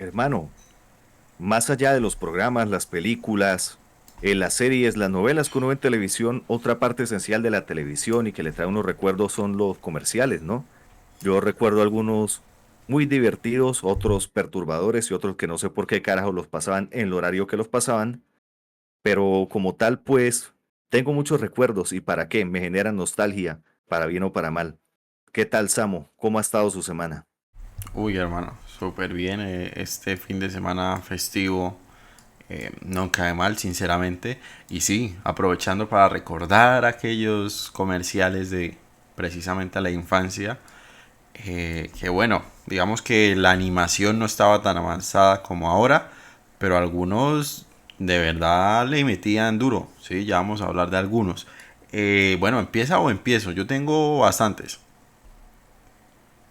Hermano, más allá de los programas, las películas, las series, las novelas que uno ve en televisión, otra parte esencial de la televisión y que le trae unos recuerdos son los comerciales, ¿no? Yo recuerdo algunos muy divertidos, otros perturbadores y otros que no sé por qué carajo los pasaban en el horario que los pasaban, pero como tal, pues, tengo muchos recuerdos y para qué, me generan nostalgia, para bien o para mal. ¿Qué tal, Samo? ¿Cómo ha estado su semana? Uy, hermano, súper bien. Este fin de semana festivo no cae mal, sinceramente. Y sí, aprovechando para recordar aquellos comerciales de precisamente la infancia. Que bueno, digamos que la animación no estaba tan avanzada como ahora, pero algunos de verdad le metían duro. Sí, ya vamos a hablar de algunos. Bueno, ¿empieza o empiezo? Yo tengo bastantes.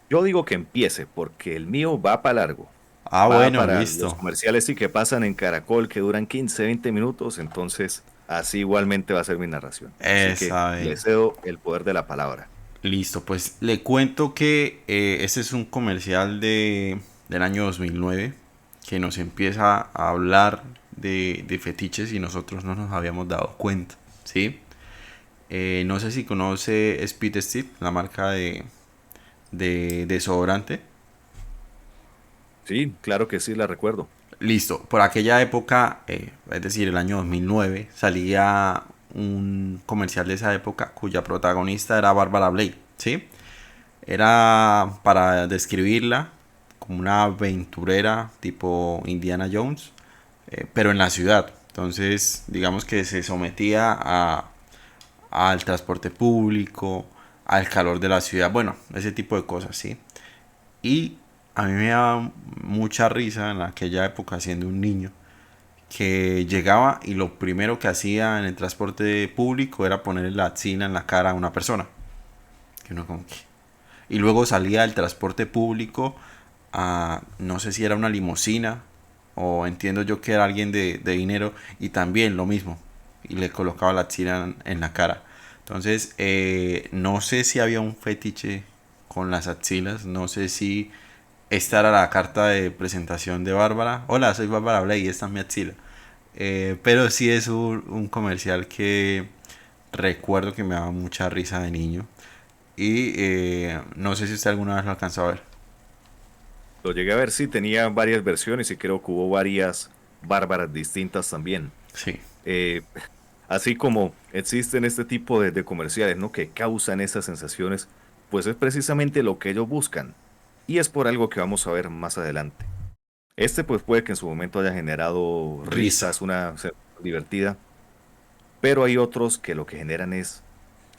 Yo digo que empiece, porque el mío va para largo. Ah, Va bueno, para los listo. comerciales y que pasan en Caracol, que duran 15, 20 minutos, entonces así igualmente va a ser mi narración. Así que Esa, le cedo el poder de la palabra. listo, pues le cuento que este es un comercial del año 2009 que nos empieza a hablar de fetiches y nosotros no nos habíamos dado cuenta, ¿sí? No sé si conoce Speed Stick, la marca de desodorante. Sí, claro que sí, la recuerdo. Listo, por aquella época, es decir, el año 2009, salía un comercial de esa época cuya protagonista era Barbara Blake, ¿sí? Era para describirla como una aventurera tipo Indiana Jones, pero en la ciudad. Entonces, digamos que se sometía al transporte público, al calor de la ciudad, bueno, ese tipo de cosas, ¿sí? Y a mí me daba mucha risa en aquella época siendo un niño que llegaba y lo primero que hacía en el transporte público era ponerle la axila en la cara a una persona. Que uno como que, y luego salía del transporte público a, no sé si era una limusina o entiendo yo que era alguien de dinero y también lo mismo. Y le colocaba la axila en la cara. Entonces, no sé si había un fetiche con las axilas, no sé si esta era la carta de presentación de Bárbara. Hola, soy Bárbara Blay y esta es mi axila. Pero sí es un comercial que recuerdo que me daba mucha risa de niño. Y no sé si usted alguna vez lo alcanzó a ver. Lo llegué a ver, sí, tenía varias versiones y creo que hubo varias bárbaras distintas también. Sí, Eh, Así como existen este tipo de comerciales, ¿no? Que causan esas sensaciones, pues es precisamente lo que ellos buscan. Y es por algo que vamos a ver más adelante. Este pues puede que en su momento haya generado risa. risas, divertida, pero hay otros que lo que generan es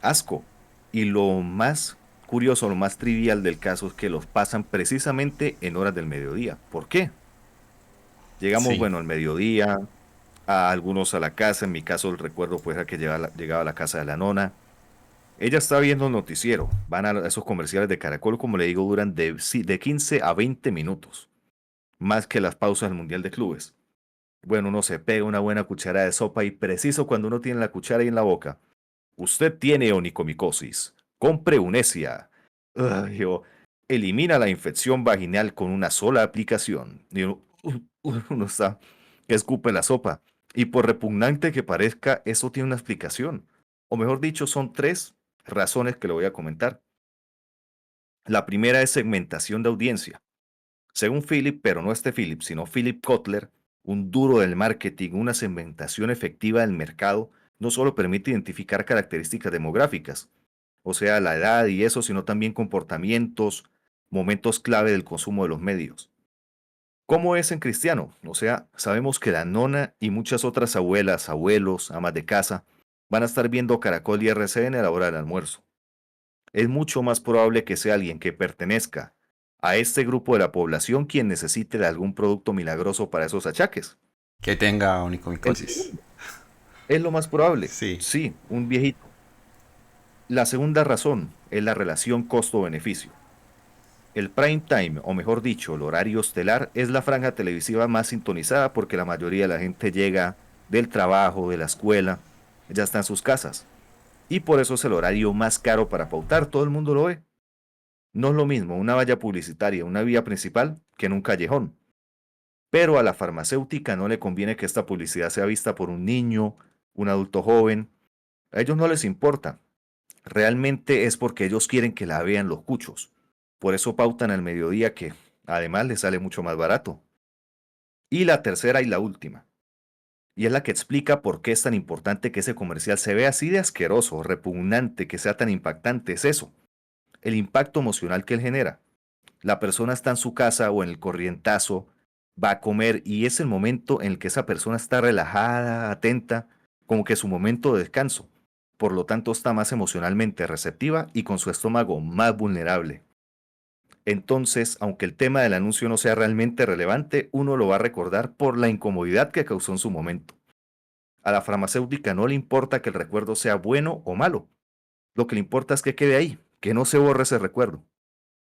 asco. Y lo más curioso, lo más trivial del caso es que los pasan precisamente en horas del mediodía. ¿Por qué? Llegamos, Sí, bueno, al mediodía, a algunos a la casa, en mi caso el recuerdo pues era que llegaba a la casa de la nona. Ella está viendo el noticiero, van a esos comerciales de Caracol, como le digo, duran de 15 a 20 minutos, más que las pausas del Mundial de Clubes. Bueno, uno se pega una buena cuchara de sopa y preciso cuando uno tiene la cuchara ahí en la boca. Usted tiene onicomicosis. Compre Unesia. Ay, elimina la infección vaginal con una sola aplicación. Y uno está, escupe la sopa. Y por repugnante que parezca, eso tiene una explicación. O mejor dicho, son tres razones que le voy a comentar. La primera es segmentación de audiencia. Según Philip, pero no este Philip, sino Philip Kotler, un duro del marketing, una segmentación efectiva del mercado, no solo permite identificar características demográficas, o sea, la edad y eso, sino también comportamientos, momentos clave del consumo de los medios. ¿Cómo es en cristiano? O sea, sabemos que la nona y muchas otras abuelas, abuelos, amas de casa van a estar viendo Caracol y RCN a la hora del almuerzo. Es mucho más probable que sea alguien que pertenezca a este grupo de la población quien necesite de algún producto milagroso para esos achaques. que tenga El onicomicosis. segundo es lo más probable. Sí, Sí, un viejito. La segunda razón es la relación costo-beneficio. El prime time, o mejor dicho, el horario estelar, es la franja televisiva más sintonizada porque la mayoría de la gente llega del trabajo, de la escuela, ya está en sus casas. Y por eso es el horario más caro para pautar, todo el mundo lo ve. No es lo mismo una valla publicitaria, una vía principal, que en un callejón. Pero a la farmacéutica no le conviene que esta publicidad sea vista por un niño, un adulto joven. A ellos no les importa. Realmente es porque ellos quieren que la vean los cuchos. Por eso pautan al mediodía que además les sale mucho más barato. Y la tercera y la última. Y es la que explica por qué es tan importante que ese comercial se vea así de asqueroso, repugnante, que sea tan impactante. Es eso, el impacto emocional que él genera. La persona está en su casa o en el corrientazo, va a comer y es el momento en el que esa persona está relajada, atenta, como que su momento de descanso. Por lo tanto, está más emocionalmente receptiva y con su estómago más vulnerable. Entonces, aunque el tema del anuncio no sea realmente relevante, uno lo va a recordar por la incomodidad que causó en su momento. A la farmacéutica no le importa que el recuerdo sea bueno o malo. Lo que le importa es que quede ahí, que no se borre ese recuerdo.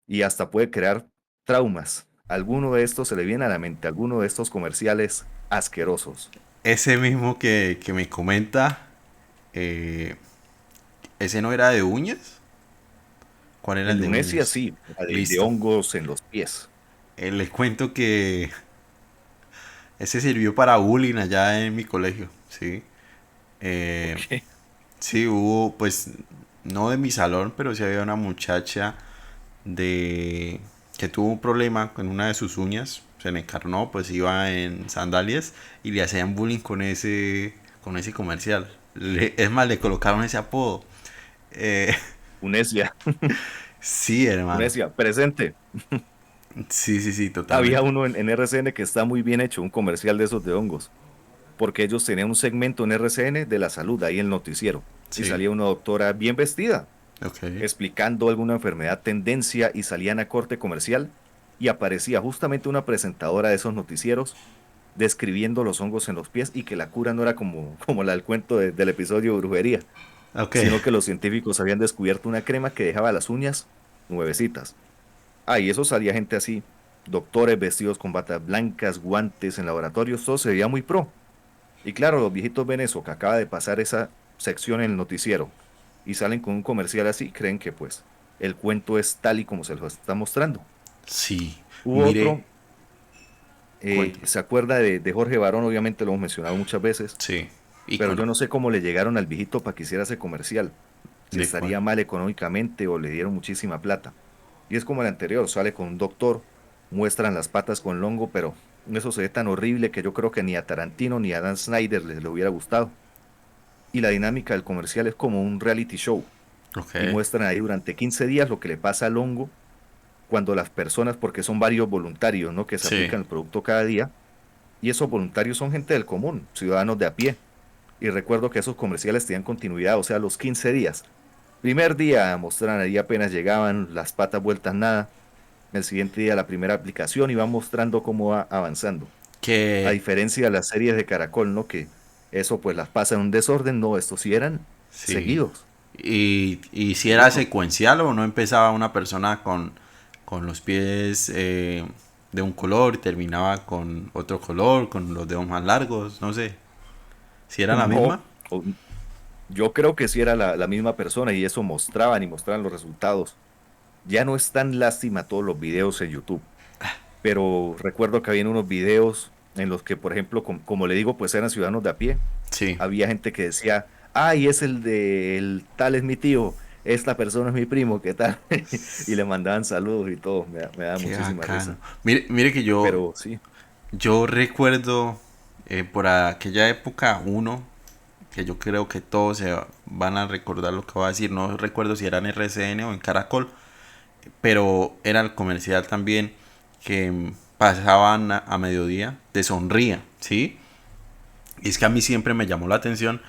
Y hasta puede crear traumas. Alguno de estos se le viene a la mente, alguno de estos comerciales asquerosos. Ese mismo que me comenta, eh, ¿ese no era de uñas? ¿Cuál era El el de de Unesia uñas? sí, el de Listo. hongos en los pies. Les cuento que ese sirvió para bullying allá en mi colegio, ¿sí? ¿Por Eh, qué? sí, hubo, pues, no de mi salón, pero sí había una muchacha de que tuvo un problema con una de sus uñas, se le encarnó, pues iba en sandalias y le hacían bullying con ese comercial. Es más, le colocaron ese apodo. Eh, Unesia, sí, hermano. Unesia, presente. Sí, sí, sí, Había totalmente. uno en RCN que está muy bien hecho, un comercial de esos de hongos, porque ellos tenían un segmento en RCN de la salud, ahí en el noticiero, y Sí, salía una doctora bien vestida, ok. explicando alguna enfermedad tendencia y salían a corte comercial y aparecía justamente una presentadora de esos noticieros describiendo los hongos en los pies y que la cura no era como la del cuento del episodio de brujería, Ok. sino que los científicos habían descubierto una crema que dejaba las uñas nuevecitas. Ah, y eso salía gente así, doctores vestidos con batas blancas, guantes en laboratorios, todo se veía muy pro. Y claro, los viejitos ven eso, que acaba de pasar esa sección en el noticiero y salen con un comercial así, creen que pues el cuento es tal y como se los está mostrando. Sí. Hubo Mire, otro, cuénteme. se acuerda de Jorge Barón, obviamente lo hemos mencionado muchas veces, Sí. pero Ícono. yo no sé cómo le llegaron al viejito para que hiciera ese comercial, si ¿De cuál? estaría mal económicamente o le dieron muchísima plata. Y es como el anterior, sale con un doctor, muestran las patas con longo, pero eso se ve tan horrible que yo creo que ni a Tarantino ni a Dan Snyder les le hubiera gustado. Y la dinámica del comercial es como un reality show Ok. y muestran ahí durante 15 días lo que le pasa al hongo cuando las personas, porque son varios voluntarios, ¿no? Que se Sí. aplican el producto cada día, y esos voluntarios son gente del común, ciudadanos de a pie. Y recuerdo que esos comerciales tenían continuidad, o sea, los 15 días. Primer día mostraban ahí apenas llegaban, las patas vueltas nada. El siguiente día la primera aplicación y va mostrando cómo va avanzando. A Que. diferencia de las series de Caracol, ¿no? Que eso pues las pasa en un desorden, no, estos sí eran Sí. seguidos. Y si Y era eso, secuencial o no empezaba una persona con los pies de un color y terminaba con otro color, con los dedos más largos, no sé. Si era la misma. no, yo creo que sí era la misma persona y eso mostraban y mostraban los resultados. Ya no es tan lástima todos los videos en YouTube, pero recuerdo que había unos videos en los que, por ejemplo, como le digo, pues eran ciudadanos de a pie. Sí. Había gente que decía, ay, es el de, el tal es mi tío, esta persona es mi primo, ¿qué tal? Y le mandaban saludos y todo, me da Qué muchísima bacano. risa. Mire que Pero sí, yo recuerdo por aquella época uno que yo creo que todos se van a recordar lo que voy a decir. No recuerdo si era en RCN o en Caracol, pero era el comercial también que pasaban a mediodía de Sonría, ¿sí? Y es que a mí siempre me llamó la atención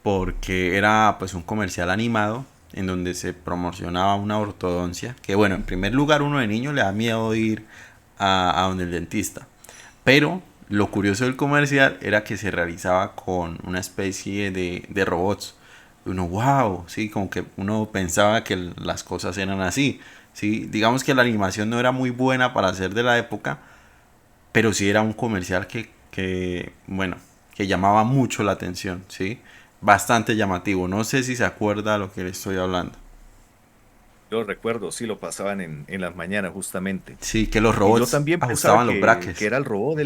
porque era pues un comercial animado en donde se promocionaba una ortodoncia, que bueno, en primer lugar uno de niño le da miedo ir a donde el dentista, pero lo curioso del comercial era que se realizaba con una especie de robots. Uno, wow, sí, como que uno pensaba que las cosas eran así, sí, digamos que la animación no era muy buena para ser de la época, pero sí era un comercial bueno, que llamaba mucho la atención, sí, bastante llamativo. No sé si se acuerda de lo que le estoy hablando. Yo recuerdo, sí lo pasaban en las mañanas justamente. Sí, que los Y yo robots también pensaba ajustaban los que brackets. era el robot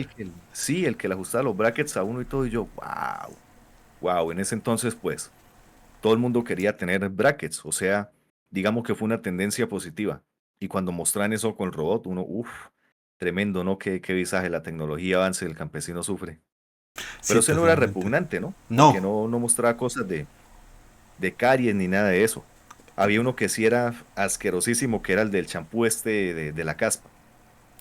sí, el que le ajustaba los brackets a uno y todo. Y yo, wow, wow. En ese entonces, pues, todo el mundo quería tener brackets. O sea, digamos que fue una tendencia positiva. Y cuando mostraban eso con el robot, uno, uff, tremendo, ¿no? Qué visaje, la tecnología avance, el campesino sufre. Pero Sí, ese no era totalmente. repugnante, ¿no? Porque No. no mostraba cosas de caries ni nada de eso. Había uno que sí era asquerosísimo, que era el del champú este de la caspa.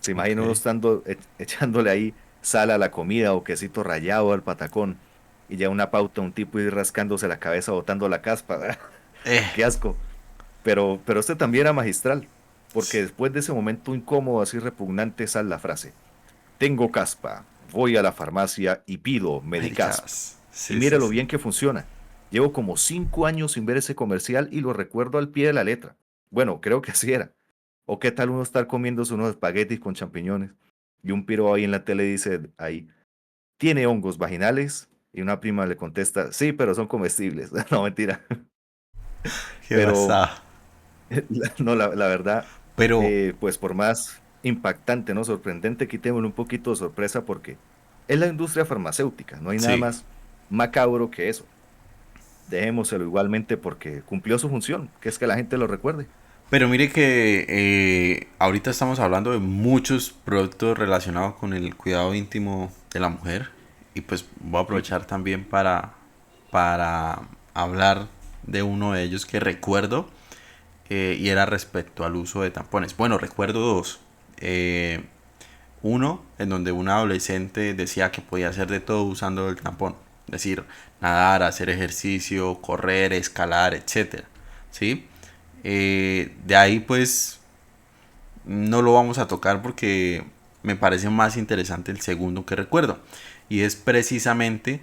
Se imagina uno Ok. estando echándole ahí sal a la comida o quesito rallado al patacón y ya una pauta, un tipo ir rascándose la cabeza botando la caspa. Eh. Qué asco. Pero este también era magistral, porque después de ese momento incómodo, así repugnante, sale la frase: Tengo caspa, voy a la farmacia y pido Medicasp. Medicas. Y Sí, mire sí, lo sí. bien que funciona. Llevo como 5 años sin ver ese comercial y lo recuerdo al pie de la letra. Bueno, creo que así era. O qué tal uno estar comiéndose unos espaguetis con champiñones y un piro ahí en la tele dice ahí, ¿tiene hongos vaginales? Y una prima le contesta, sí, pero son comestibles. No, mentira. Qué Pero basada. no, la verdad, Pero, pues por más impactante, ¿no? Sorprendente, quitémosle un poquito de sorpresa porque es la industria farmacéutica, no hay nada sí. más macabro que eso. Dejémoselo igualmente porque cumplió su función, que es que la gente lo recuerde. Pero mire que ahorita estamos hablando de muchos productos relacionados con el cuidado íntimo de la mujer. Y pues voy a Ujú. aprovechar también para hablar de uno de ellos que recuerdo. Y era respecto al uso de tampones. Bueno, recuerdo dos. Eh, Uno, en donde una adolescente decía que podía hacer de todo usando el tampón. Es decir, nadar, hacer ejercicio, correr, escalar, etcétera. ¿Sí? De ahí pues no lo vamos a tocar porque me parece más interesante el segundo que recuerdo. Y es precisamente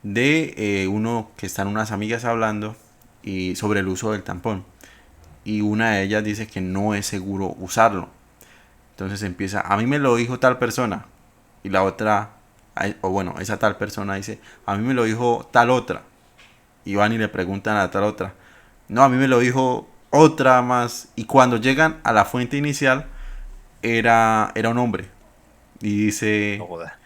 de uno que están unas amigas hablando y sobre el uso del tampón. Y una de ellas dice que no es seguro usarlo. Entonces empieza, a mí me lo dijo tal persona. Y la otra, o bueno, esa tal persona dice, a mí me lo dijo tal otra. Y van y le preguntan a tal otra. No, a mí me lo dijo otra más. Y cuando llegan a la fuente inicial, era un hombre. Y No dice, joda.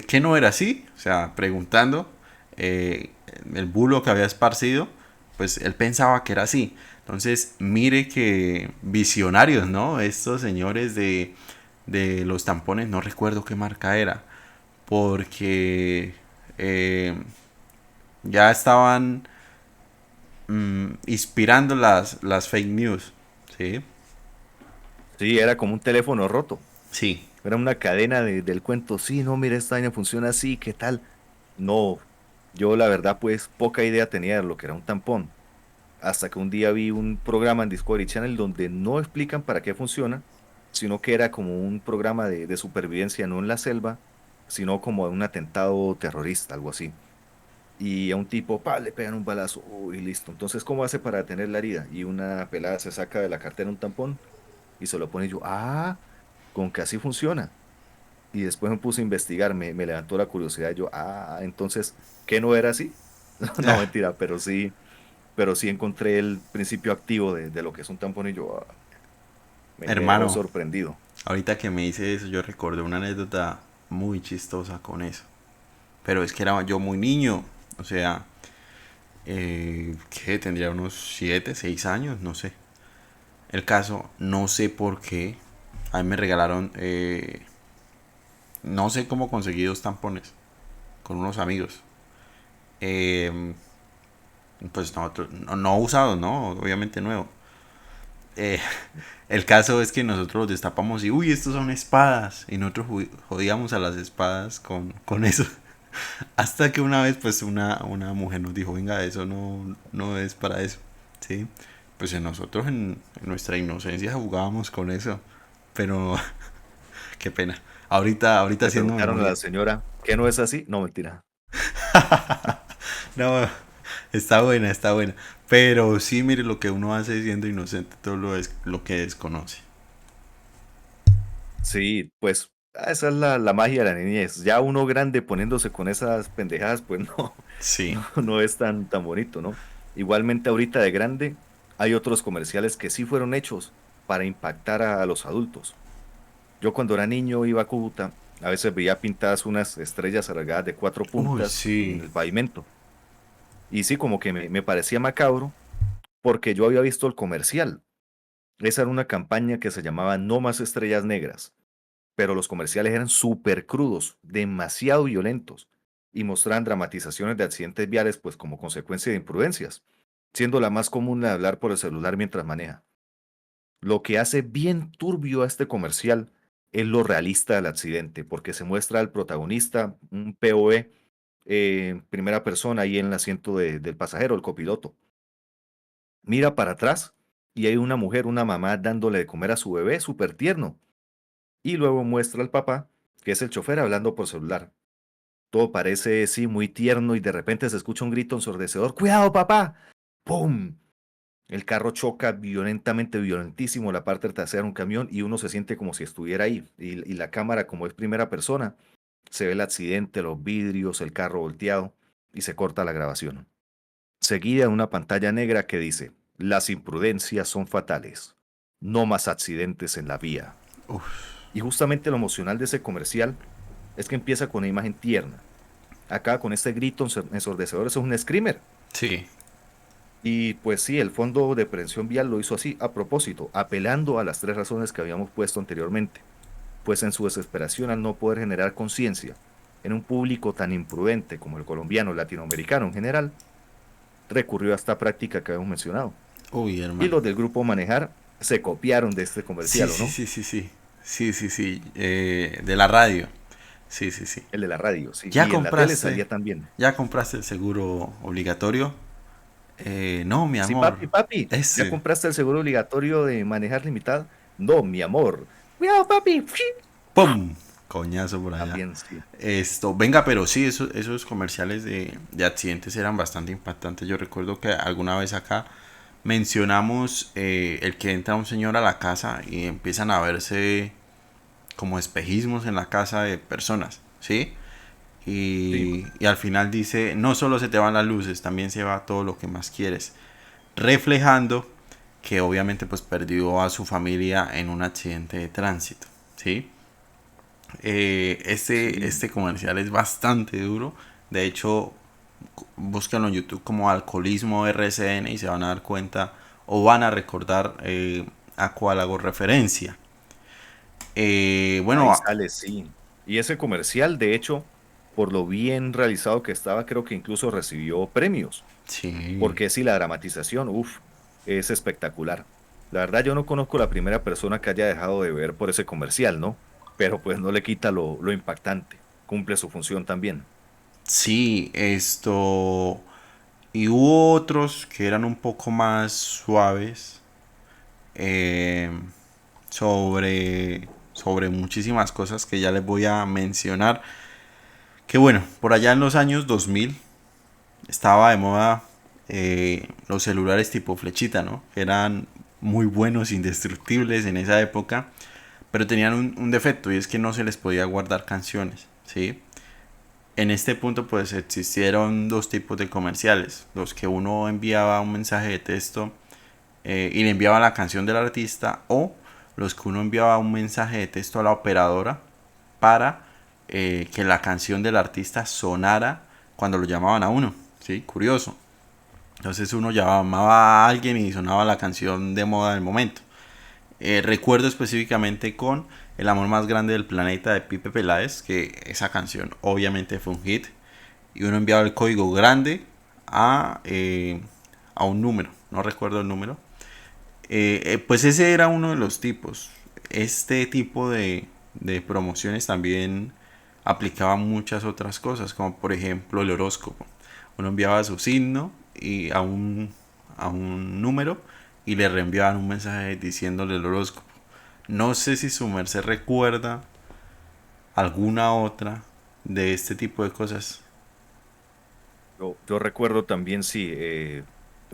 ¿qué no era así? O sea, preguntando eh, el bulo que había esparcido, pues él pensaba que era así. Entonces, mire que visionarios, ¿no? Estos señores de los tampones, no recuerdo qué marca era, porque eh, ya estaban inspirando las fake news, ¿sí? Sí, era como un teléfono roto. Sí, Era una cadena del cuento. Sí, no, mira, esta vaina funciona así, ¿qué tal? No, yo la verdad, pues poca idea tenía de lo que era un tampón. Hasta que un día vi un programa en Discovery Channel donde no explican para qué funciona, sino que era como un programa de supervivencia, no en la selva, sino como un atentado terrorista, algo así. Y a un tipo, pa, le pegan un balazo, y listo. Entonces, ¿cómo hace para detener la herida? Y una pelada se saca de la cartera un tampón y se lo pone y yo, con que así funciona. Y después me puse a investigar, me levantó la curiosidad, yo, entonces, ¿qué no era así? No, ah, mentira, pero sí encontré el principio activo de lo que es un tampón y yo me dejó hermano, sorprendido. ahorita que me dice eso, yo recordé una anécdota muy chistosa con eso. Pero es que era yo muy niño, o sea, que tendría unos 7 6 años, no sé. El caso, no sé por qué, a mí me regalaron, no sé cómo conseguí dos tampones con unos amigos. Eh, pues nosotros, no usados, ¿no? Obviamente nuevo. Eh, el caso es que nosotros los destapamos y, uy, estos son espadas. Y nosotros jodíamos a las espadas con eso. Hasta que una vez, pues, una mujer nos dijo, venga, eso no es para eso. ¿Sí? Pues nosotros en nuestra inocencia jugábamos con eso. Pero, qué pena. Ahorita Le haciendo preguntaron a la memoria. señora, ¿qué no es así? No, mentira. No, está buena, está buena. Pero sí, mire lo que uno hace siendo inocente, todo lo que desconoce. Sí, pues esa es la magia de la niñez. Ya uno grande poniéndose con esas pendejadas, pues no, Sí, no es tan bonito, ¿no? Igualmente ahorita de grande, hay otros comerciales que sí fueron hechos para impactar a los adultos. Yo cuando era niño iba a Cúcuta, a veces veía pintadas unas estrellas alargadas de cuatro Uy, puntas en sí. el pavimento. Y sí, como que me parecía macabro porque yo había visto el comercial. Esa era una campaña que se llamaba No más estrellas negras, pero los comerciales eran súper crudos, demasiado violentos, y mostraban dramatizaciones de accidentes viales pues como consecuencia de imprudencias, siendo la más común la de hablar por el celular mientras maneja. Lo que hace bien turbio a este comercial es lo realista del accidente, porque se muestra al protagonista, un POV, primera persona ahí en el asiento del pasajero, el copiloto. Mira para atrás y hay una mujer, una mamá dándole de comer a su bebé, súper tierno. Y luego muestra al papá, que es el chofer, hablando por celular. Todo parece, sí, muy tierno y de repente se escucha un grito ensordecedor. ¡Cuidado, papá! ¡Pum! El carro choca violentamente, violentísimo, la parte trasera de un camión y uno se siente como si estuviera ahí. Y la cámara, como es primera persona, se ve el accidente, los vidrios, el carro volteado y se corta la grabación. Seguida de una pantalla negra que dice, las imprudencias son fatales. No más accidentes en la vía. Uf, Y justamente lo emocional de ese comercial es que empieza con una imagen tierna. Acá con este grito ensordecedor, eso es un screamer. sí. Y pues sí, el Fondo de Prevención Vial lo hizo así, a propósito, apelando a las tres razones que habíamos puesto anteriormente. Pues en su desesperación al no poder generar conciencia en un público tan imprudente como el colombiano, latinoamericano en general, recurrió a esta práctica que habíamos mencionado. Uy, Y hermano. los del grupo Manejar se copiaron de este Sí, comercial, ¿o sí, no? sí, sí, sí. Sí, sí, sí. De la radio. Sí, sí, sí. El de la radio, sí. ¿Ya Y en la tele compraste? salía también. ¿Ya compraste el seguro obligatorio? No, mi Sí, amor. papi, papi, ¿ya Ese. compraste el seguro obligatorio de manejar limitado? No, mi amor. Cuidado, papi. ¡Pum! Coñazo por allá. También sí. Esto, venga, pero sí, esos comerciales de accidentes eran bastante impactantes. Yo recuerdo que alguna vez acá mencionamos el que entra un señor a la casa y empiezan a verse como espejismos en la casa de personas, ¿sí? Sí, Y al final dice, no solo se te van las luces, también se va todo lo que más quieres, reflejando que obviamente pues perdió a su familia en un accidente de tránsito, ¿sí? sí. Este comercial es bastante duro. De hecho, búsquenlo en YouTube como Alcoholismo RCN y se van a dar cuenta o van a recordar a cuál hago referencia. Ahí Bueno, sale, sí. Y ese comercial, de hecho, por lo bien realizado que estaba, creo que incluso recibió premios. sí, Porque sí, la dramatización, uff, es espectacular. La verdad, yo no conozco la primera persona que haya dejado de ver por ese comercial, ¿no? Pero pues no le quita lo impactante. Cumple su función también. sí, esto... Y hubo otros que eran un poco más suaves eh, sobre muchísimas cosas que ya les voy a mencionar. Que bueno, por allá en los años 2000 estaba de moda los celulares tipo flechita, ¿no? Que eran muy buenos, indestructibles en esa época, pero tenían un defecto y es que no se les podía guardar canciones, ¿sí? En este punto pues existieron dos tipos de comerciales, los que uno enviaba un mensaje de texto y le enviaba la canción del artista o los que uno enviaba un mensaje de texto a la operadora para que la canción del artista sonara cuando lo llamaban a uno, ¿sí? Curioso. Entonces uno llamaba a alguien y sonaba la canción de moda del momento. Recuerdo específicamente con El amor más grande del planeta de Pipe Peláez, que esa canción obviamente fue un hit. Y uno enviaba el código grande a un número, no recuerdo el número. Pues ese era uno de los tipos. Este tipo de promociones también aplicaba muchas otras cosas, como por ejemplo el horóscopo. Uno enviaba su signo y a un número y le reenviaban un mensaje diciéndole el horóscopo. No sé si su merced recuerda alguna otra de este tipo de cosas. Yo recuerdo también, sí,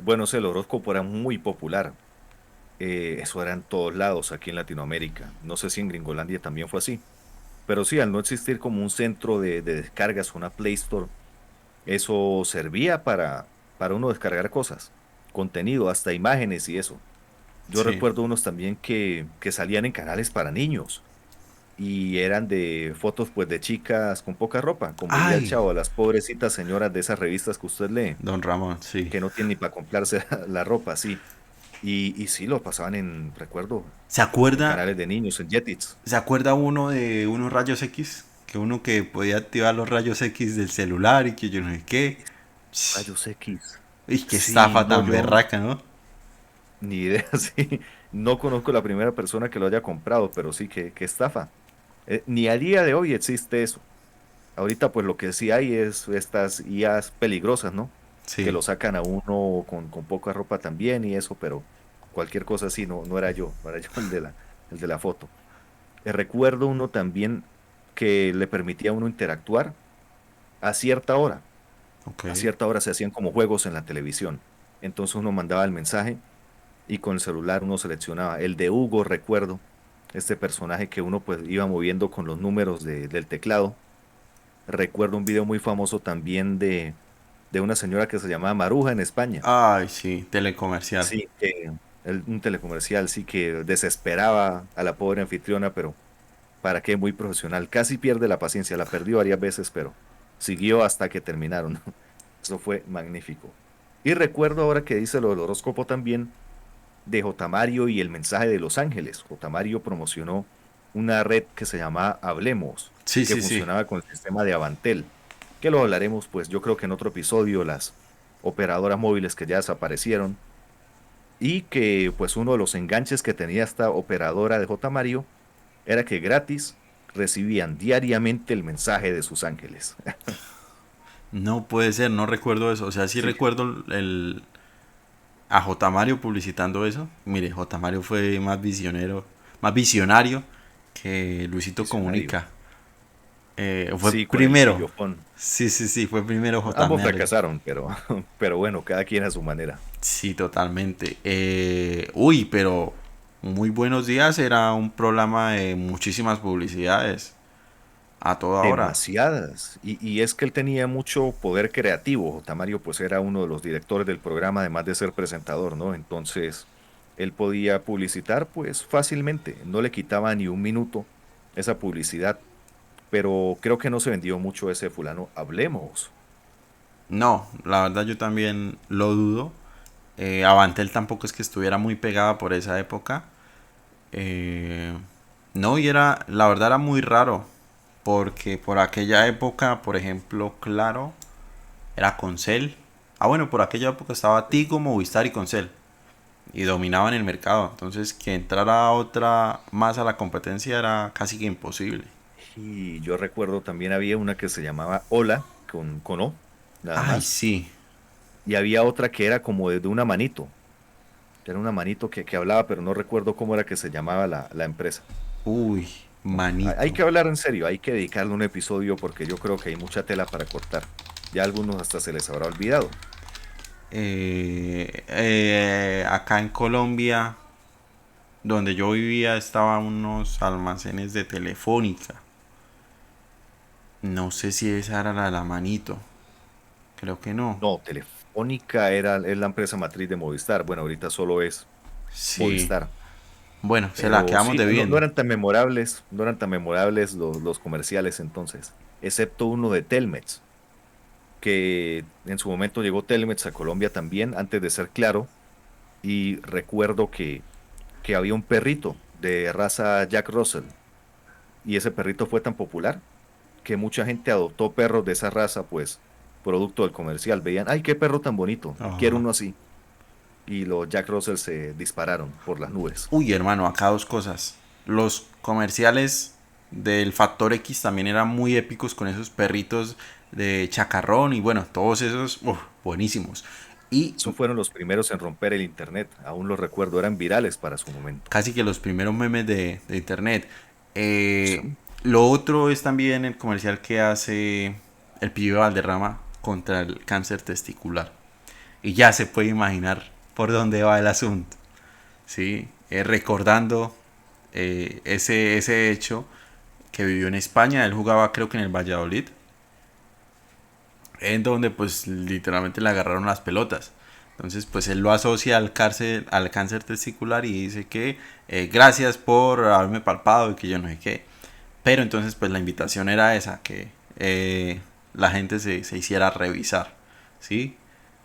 bueno, sí, el horóscopo era muy popular. Eso era en todos lados aquí en Latinoamérica. No sé si en Gringolandia también fue así. Pero sí, al no existir como un centro de descargas, una Play Store, eso servía para uno descargar cosas. contenido, hasta imágenes y eso. Yo Sí. recuerdo unos también que salían en canales para niños y eran de fotos pues de chicas con poca ropa, como diría el Ay, chavo, las pobrecitas señoras de esas revistas que usted lee, Don Ramón, sí. que no tienen ni para comprarse la ropa, sí. Y sí, lo pasaban en, recuerdo, ¿Se en acuerda, canales de niños, en Jetix. ¿Se acuerda uno de unos rayos X? Que uno que podía activar los rayos X del celular y que yo no sé qué. Rayos X. Y qué Sí, estafa no, tan yo berraca, ¿no? ni idea, sí. No conozco la primera persona que lo haya comprado, pero sí, que estafa. Ni a día de hoy existe eso. Ahorita pues lo que sí hay es estas IAs peligrosas, ¿no? Que Sí. lo sacan a uno con poca ropa también y eso, pero cualquier cosa así, no era yo, no era yo el de la foto. Recuerdo uno también que le permitía a uno interactuar a cierta hora. Ok. A cierta hora se hacían como juegos en la televisión. Entonces uno mandaba el mensaje y con el celular uno seleccionaba. El de Hugo, recuerdo, este personaje que uno pues iba moviendo con los números del teclado. Recuerdo un video muy famoso también de una señora que se llamaba Maruja en España. Ay, sí, telecomercial. Sí, que un telecomercial, sí, que desesperaba a la pobre anfitriona, pero para qué, muy profesional. Casi pierde la paciencia, la perdió varias veces, pero siguió hasta que terminaron. Eso fue magnífico. Y recuerdo ahora que dice lo del horóscopo también de J. Mario y el mensaje de Los Ángeles. J. Mario promocionó una red que se llamaba Hablemos, Sí, que sí, sí. funcionaba con el sistema de Avantel, que lo hablaremos, pues yo creo que en otro episodio, las operadoras móviles que ya desaparecieron y que pues uno de los enganches que tenía esta operadora de J. Mario era que gratis recibían diariamente el mensaje de sus ángeles. No puede ser, no recuerdo eso. O sea, sí Sí, recuerdo a J. Mario publicitando eso. Mire, J. Mario fue más visionario que Luisito visionario. Comunica. Fue Sí, con el primero. xilofón. Sí, sí, sí, fue primero J. Ambos Mario. fracasaron, pero, pero bueno, cada quien a su manera. Sí, totalmente. Uy, pero muy buenos días era un programa de muchísimas publicidades a toda hora. Demasiadas. Y es que él tenía mucho poder creativo. J. Mario, pues era uno de los directores del programa, además de ser presentador, ¿no? Entonces, él podía publicitar, pues fácilmente. No le quitaba ni un minuto esa publicidad, pero creo que no se vendió mucho ese fulano. Hablemos. No, la verdad yo también lo dudo. Avantel tampoco es que estuviera muy pegada por esa época. Eh, no, y la verdad era muy raro. Porque por aquella época, por ejemplo, Claro, era Concel. Ah, bueno, por aquella época estaba Tigo, Movistar y Concel. Y dominaban el mercado. Entonces, que entrara otra más a la competencia era casi que imposible. Y yo recuerdo también había una que se llamaba Hola, con O, nada Ay, más. sí. Y había otra que era como de una manito. Era una manito que hablaba, pero no recuerdo cómo era que se llamaba la empresa. Uy, Hay manito. que hablar en serio, hay que dedicarle un episodio porque yo creo que hay mucha tela para cortar. Ya a algunos hasta se les habrá olvidado. Acá en Colombia, donde yo vivía, estaban unos almacenes de Telefónica. No sé si esa era la de la manito. Creo que no. No, Telefónica es la empresa matriz de Movistar. Bueno, ahorita solo es Sí. Movistar. Bueno, se la Pero quedamos sí, no debiendo. eran tan memorables, no eran tan memorables los comerciales entonces, excepto uno de Telmex, que en su momento llegó Telmex a Colombia también, antes de ser Claro, y recuerdo que había un perrito de raza Jack Russell, y ese perrito fue tan popular que mucha gente adoptó perros de esa raza, pues, producto del comercial. Veían, ay, qué perro tan bonito, quiero Ajá. uno así. Y los Jack Russell se dispararon por las nubes. Uy, hermano, acá dos cosas. Los comerciales del Factor X también eran muy épicos con esos perritos de chacarrón y bueno, todos esos, buenísimos. Y Esos fueron los primeros en romper el internet, aún los recuerdo, eran virales para su momento. casi que los primeros memes de internet. Eh, Sí. lo otro es también el comercial que hace el pibe Valderrama contra el cáncer testicular. Y ya se puede imaginar por dónde va el asunto. ¿Sí? Recordando ese hecho que vivió en España. Él jugaba creo que en el Valladolid. En donde pues literalmente le agarraron las pelotas. Entonces, pues él lo asocia al cáncer testicular y dice que gracias por haberme palpado y que yo no sé qué. Pero entonces, pues la invitación era esa, que la gente se hiciera revisar, ¿sí?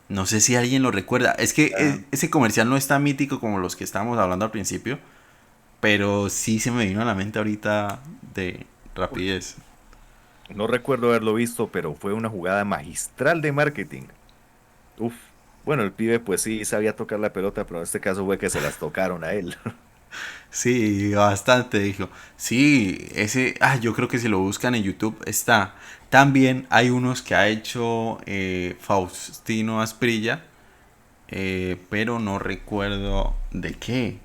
No sé si alguien lo recuerda. Es que Ah, ese comercial no es tan mítico como los que estábamos hablando al principio, pero sí se me vino a la mente ahorita de uf, rapidez. no recuerdo haberlo visto, pero fue una jugada magistral de marketing. Uf, bueno, el pibe pues sí sabía tocar la pelota, pero en este caso fue que se las tocaron a él. Sí, bastante, dijo. Sí, ese, yo creo que si lo buscan en YouTube está. También hay unos que ha hecho Faustino Asprilla, pero no recuerdo de qué.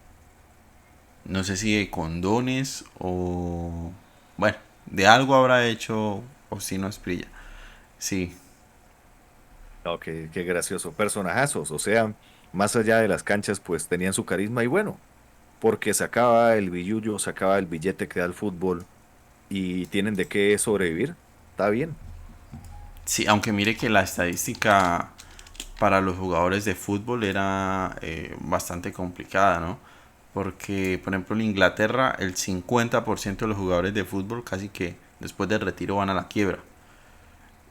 No sé si de condones o... Bueno, de algo habrá hecho Faustino Asprilla. Sí, No, qué gracioso. Personajazos, o sea, más allá de las canchas, pues tenían su carisma y bueno, porque sacaba el billullo, sacaba el billete que da el fútbol y tienen de qué sobrevivir. Está bien. sí, aunque mire que la estadística para los jugadores de fútbol era bastante complicada, ¿no? Porque, por ejemplo, en Inglaterra el 50% de los jugadores de fútbol casi que después del retiro van a la quiebra.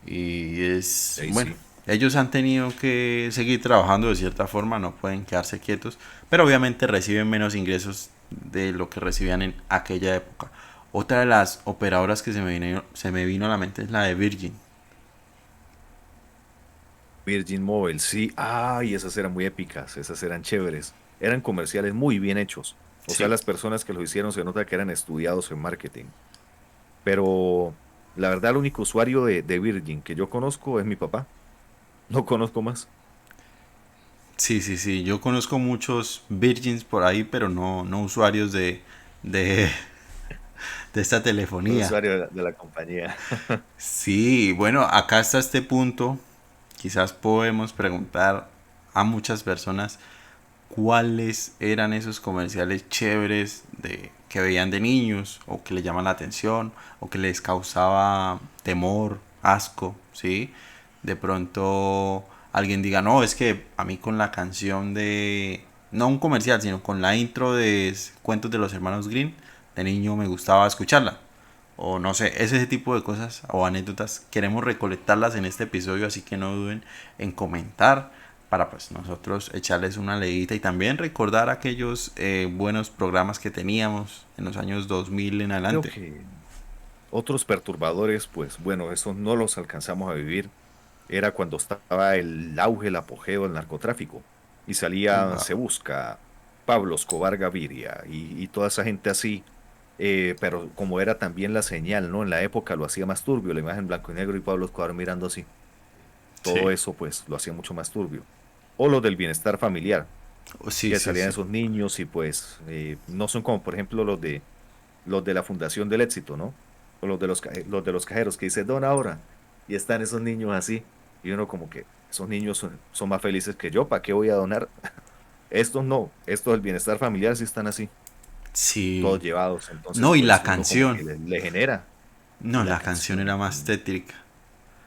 Y es, Ahí bueno, sí. ellos han tenido que seguir trabajando de cierta forma, no pueden quedarse quietos, pero obviamente reciben menos ingresos de lo que recibían en aquella época. Otra de las operadoras que se me vino a la mente es la de Virgin. Virgin Mobile, sí. Ay, esas eran muy épicas, esas eran chéveres. Eran comerciales muy bien hechos. O sea, Sí. las personas que lo hicieron se nota que eran estudiados en marketing. Pero la verdad, el único usuario de Virgin que yo conozco es mi papá. No conozco más. Sí, sí, sí. Yo conozco muchos Virgins por ahí, pero no usuarios de, de esta No telefonía. usuario de la compañía. Sí, bueno, acá hasta este punto, quizás podemos preguntar a muchas personas cuáles eran esos comerciales chéveres que veían de niños o que les llaman la atención o que les causaba temor, asco, ¿sí? De pronto alguien diga, no, es que a mí con la canción de, no un comercial, sino con la intro de Cuentos de los Hermanos Green, de niño me gustaba escucharla. O no sé, ese tipo de cosas o anécdotas queremos recolectarlas en este episodio, así que no duden en comentar para pues nosotros echarles una leída y también recordar aquellos buenos programas que teníamos en los años 2000 en Creo adelante. que otros perturbadores, pues bueno, esos no los alcanzamos a vivir. Era cuando estaba el auge, el apogeo del narcotráfico. Y salía Uga. Se Busca, Pablo Escobar Gaviria y toda esa gente así. Pero como era también la señal, ¿no? En la época lo hacía más turbio, la imagen blanco y negro y Pablo Escobar mirando así. Todo Sí, eso pues lo hacía mucho más turbio. O lo del bienestar familiar, sí, que sí, salían sí. esos niños y pues no son como por ejemplo los de la Fundación del Éxito, ¿no? O los de los cajeros que dice dona ahora y están esos niños así y uno como que esos niños son más felices que yo, ¿para qué voy a donar? Estos no, estos del bienestar familiar sí están así, Sí. todos llevados, entonces No, y la pues uno como que canción. le genera y No, la la canción era canción. más tétrica.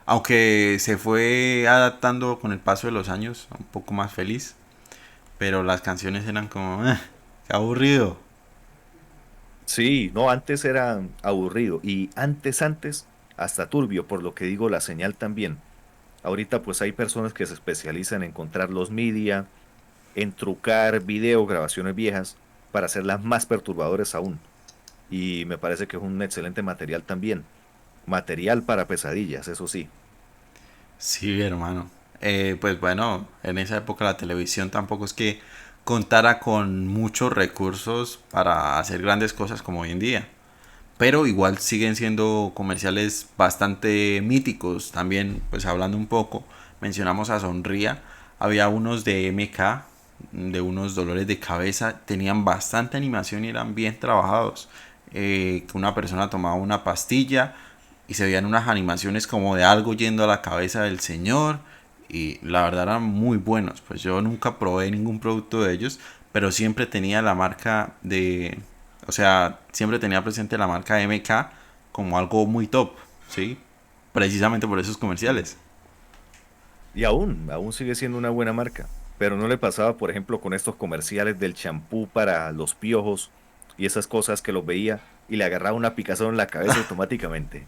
Aunque se fue adaptando con el paso de los años, un poco más feliz. Pero las canciones eran como, qué aburrido. Sí, no, antes era aburrido y antes hasta turbio, por lo que digo la señal también. Ahorita pues hay personas que se especializan en encontrar los media, en trucar video, grabaciones viejas para hacerlas más perturbadoras aún. Y me parece que es un excelente material también. Material para pesadillas, eso sí. Sí, hermano. Pues bueno, en esa época la televisión tampoco es que contara con muchos recursos para hacer grandes cosas como hoy en día. Pero igual siguen siendo comerciales bastante míticos. También, pues hablando un poco, mencionamos a Sonría. Había unos de MK, de unos dolores de cabeza. Tenían bastante animación y eran bien trabajados. Que una persona tomaba una pastilla y se veían unas animaciones como de algo yendo a la cabeza del señor. Y la verdad eran muy buenos. Pues yo nunca probé ningún producto de ellos, pero siempre tenía la marca de, o sea, siempre tenía presente la marca MK como algo muy top, ¿sí? Precisamente por esos Sí. comerciales. Y aún sigue siendo una buena marca. pero no le pasaba, por ejemplo, con estos comerciales del champú para los piojos y esas cosas que los veía y le agarraba una picazón en la cabeza automáticamente.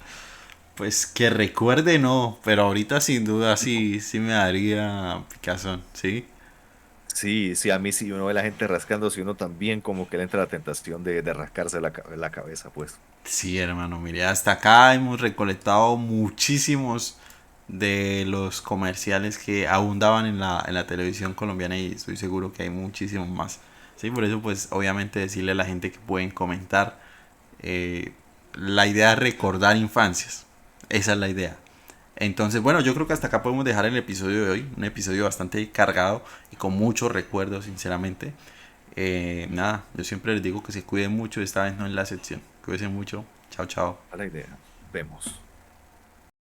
Pues que recuerde no, pero ahorita sin duda sí, sí me daría picazón, ¿sí? Sí, sí, a mí sí, uno ve a la gente rascándose, uno también como que le entra la tentación de rascarse la cabeza, pues. Sí, hermano, mire, hasta acá hemos recolectado muchísimos de los comerciales que abundaban en la televisión colombiana y estoy seguro que hay muchísimos más. Sí, por eso pues obviamente decirle a la gente que pueden comentar. eh, la idea es recordar infancias. Esa es la idea. Entonces, bueno, yo creo que hasta acá podemos dejar el episodio de hoy. Un episodio bastante cargado y con muchos recuerdos, sinceramente. Nada, yo siempre les digo que se cuiden mucho. Esta vez no en la sección. Cuídense mucho. Chao, chao. A la idea. Vemos.